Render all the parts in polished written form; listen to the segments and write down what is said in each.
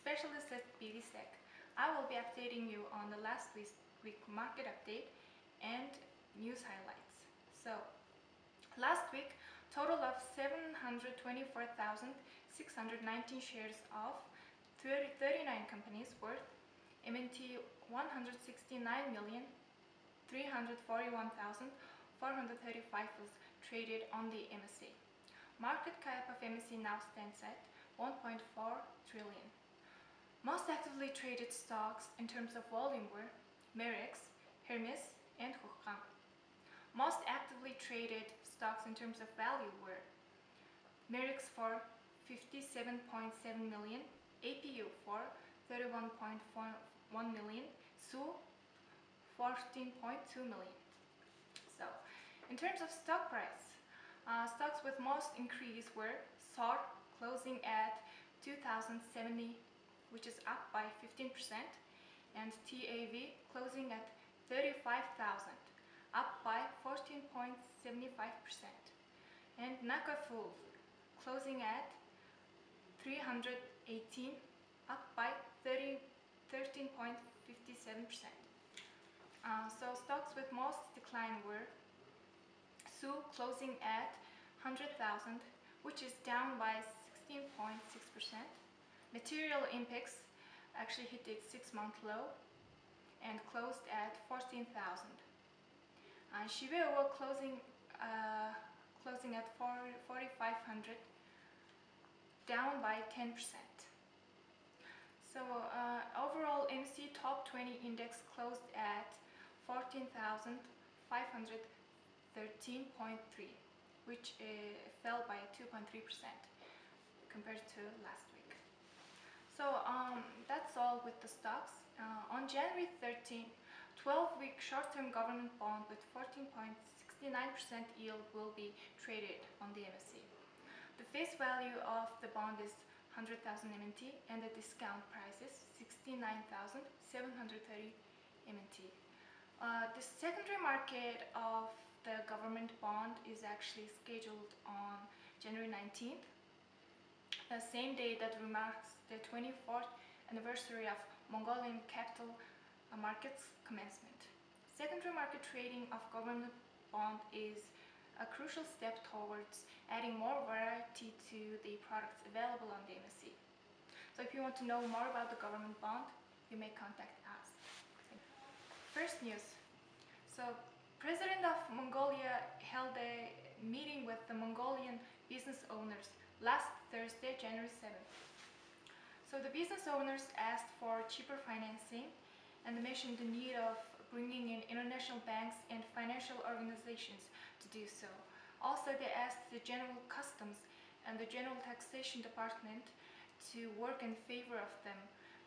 Specialist at BDSec. I will be updating you on the last week market update and news highlights. So, last week, total of 724,619 shares of 39 companies worth MNT 169,341,435 was traded on the MSA. Market cap of MSA now stands at 1.4 trillion. Most actively traded stocks in terms of volume were Merix, Hermes, and Hochgang. Most actively traded stocks in terms of value were Merix for 57.7 million, APU for 31.1 million, SU 14.2 million. So, in terms of stock price, stocks with most increase were SOR closing at 2,070, which is up by 15%, and TAV closing at 35,000, up by 14.75%, and Naka Full closing at 318, up by 13.57%. So stocks with most decline were SU closing at 100,000, which is down by 16.6%. Material Impex actually hit its 6-month low and closed at 14,000. Shibuya closing at 4,500, down by 10%. So overall MC Top 20 Index closed at 14,513.3, which fell by 2.3% compared to last week. So that's all with the stocks. On January 13, 12-week short-term government bond with 14.69% yield will be traded on the MSC. The face value of the bond is 100,000 MNT and the discount price is 69,730 MNT. The secondary market of the government bond is actually scheduled on January 19th, the same day that marks the 24th anniversary of Mongolian capital markets commencement. Secondary market trading of government bond is a crucial step towards adding more variety to the products available on the MSC. So if you want to know more about the government bond, you may contact us. First news. So President of Mongolia held a meeting with the Mongolian business owners last Thursday, January 7th. So the business owners asked for cheaper financing and mentioned the need of bringing in international banks and financial organizations to do so. Also, they asked the General Customs and the General Taxation Department to work in favor of them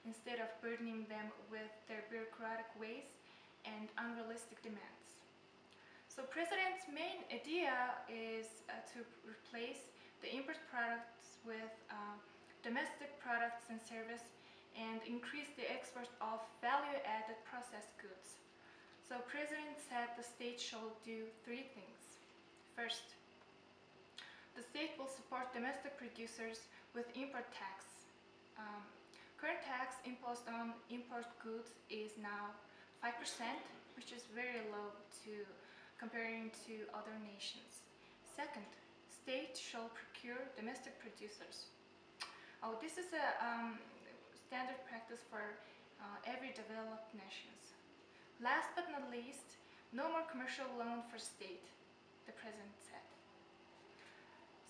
instead of burdening them with their bureaucratic ways and unrealistic demands. So President's main idea is to replace the import products with domestic products and service and increase the export of value-added processed goods. So President said the state shall do 3 things. First, the state will support domestic producers with import tax. Current tax imposed on import goods is now 5%, which is very low comparing to other nations. Second, state shall procure domestic producers. This is a standard practice for every developed nations. Last but not least, no more commercial loan for state, the president said.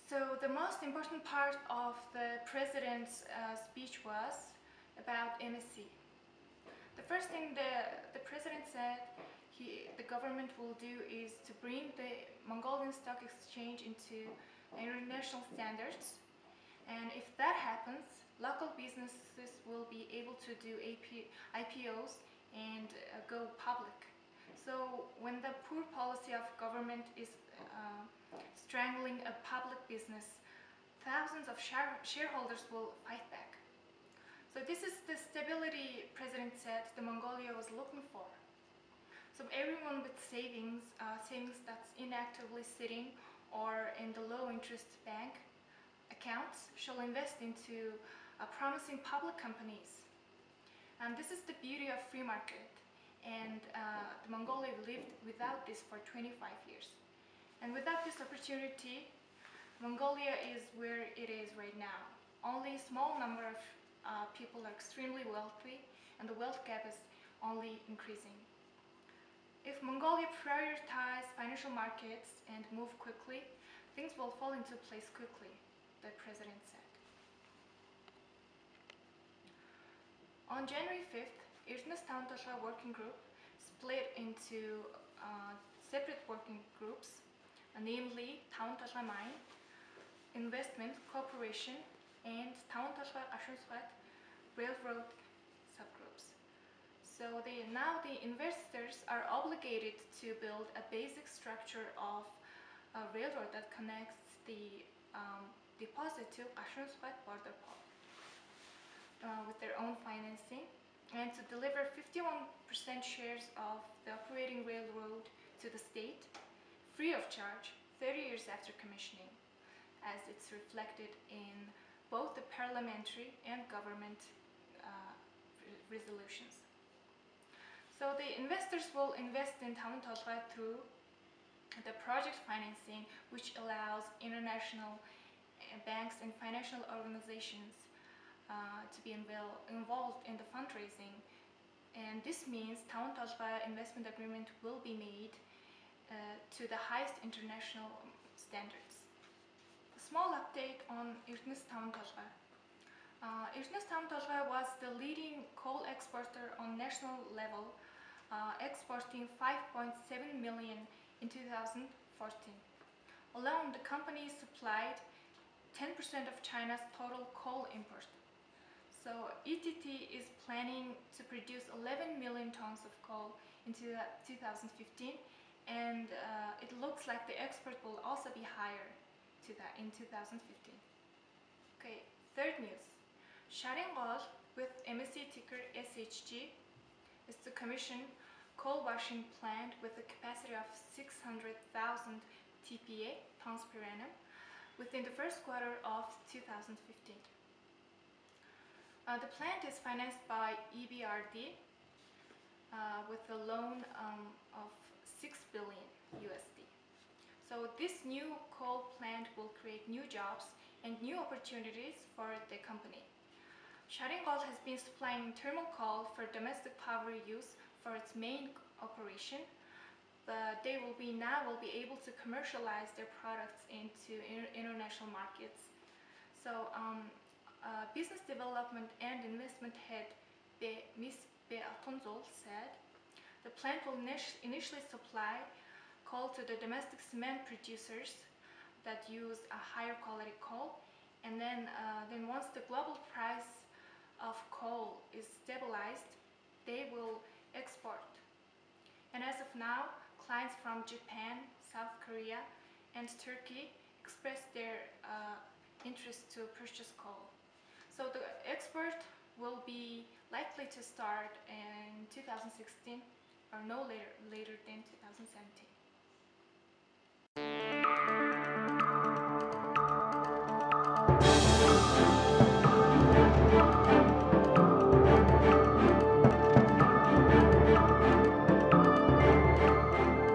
So the most important part of the president's speech was about MSC. The first thing the president said the government will do is to bring the Mongolian stock exchange into international standards, and if that happens, local businesses will be able to do IPOs and go public. So when the poor policy of government is strangling a public business, thousands of shareholders will fight back. So this is the stability, President said, the Mongolia was looking for. So everyone with savings that's inactively sitting or in the low interest bank accounts shall invest into promising public companies. And this is the beauty of free market. And the Mongolia lived without this for 25 years. And without this opportunity, Mongolia is where it is right now. Only a small number of people are extremely wealthy, and the wealth gap is only increasing. If Mongolia prioritizes financial markets and move quickly, things will fall into place quickly, the president said. On January 5th, Эрдэнэс таван толгой working group split into separate working groups, namely таван толгой mine, investment corporation, and таван толгой гашуун сухад railroad subgroups. So now the investors are obligated to build a basic structure of a railroad that connects the deposit to gashуун сухад border port with their own financing, and to deliver 51% shares of the operating railroad to the state free of charge 30 years after commissioning, as it's reflected in both the parliamentary and government resolutions. So the investors will invest in таван толгой through the project financing, which allows international banks and financial organizations to be involved in the fundraising. And this means таван толгой investment agreement will be made to the highest international standards. A small update on Эрдэнэс таван толгой. Эрдэнэс таван толгой was the leading coal exporter on national level, exporting 5.7 million in 2014. Alone, the company supplied 10% of China's total coal import. So ETT is planning to produce 11 million tons of coal in 2015, and it looks like the export will also be higher to that in 2015. Okay, third news. Sharingol, with MSC ticker SHG, is to commission coal washing plant with a capacity of 600,000 TPA, tons per annum, within the first quarter of 2015. The plant is financed by EBRD with a loan of 6 billion USD. So this new coal plant will create new jobs and new opportunities for the company. Sharingol has been supplying thermal coal for domestic power use for its main operation, but they will be able to commercialize their products into international markets. So business development and investment head Ms. Be Atunzol said the plant will initially supply coal to the domestic cement producers that use a higher quality coal, and then once the global price of coal is stabilized, they will export. And as of now, clients from Japan, South Korea, and Turkey expressed their interest to purchase coal. So the export will be likely to start in 2016 or no later than 2017.